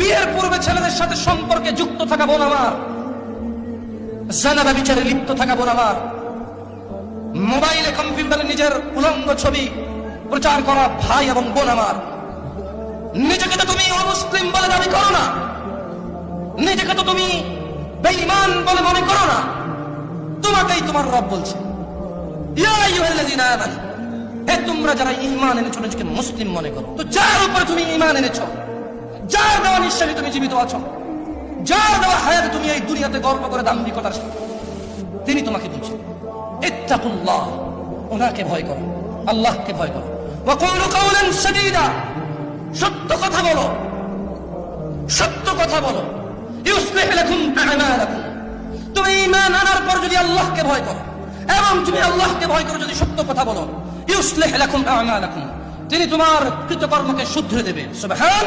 বিয়ের পূর্বে ছেলেদের সাথে সম্পর্কে যুক্ত থাকা বোন আমার, জানা ব্যভিচারে লিপ্ত থাকা বোন আমার, মোবাইলে কম্পিউটারে নিজের উলঙ্গ ছবি প্রচার করা ভাই এবং বোন আমার, নিজেকে তো তুমি অমুসলিম বলে দাবি করো না, নিজেকে তো তুমি বেঈমান বলে মনে করো না, তোমাকেই তোমার রব বলছে ইয়া আইয়ুহাল্লাযীনা আমানু, হে তোমরা যারা ঈমান এনেছো নিজেকে মুসলিম মনে করো। তো যার উপরে তুমি ঈমান এনেছো, যার দেওয়া নিঃশ্বাসে তুমি জীবিত আছো, যার দেওয়া হায়াতে তুমি এই দুনিয়াতে গর্ব করে দাম্ভিকতার সাথে, তিনি তোমাকে বলছেন ইত্তাকুল্লাহ, ওনাকে ভয় করো, আল্লাহকে ভয় করো। ওয়া কুলু কাওলান সাদীদা, সত্য কথা বলো, সত্য কথা বলো। ইউসলিহ লাকুম আ'মালাকুম, তুমি ঈমান আনার পর যদি আল্লাহকে ভয় করো এবং তুমি আল্লাহকে ভয় করো, যদি সত্য কথা বলো, ইউসলিহ লাকুম আ'মালাকুম, তিনি তোমার কৃতকর্মকে শুধরে দেবে। সুবহান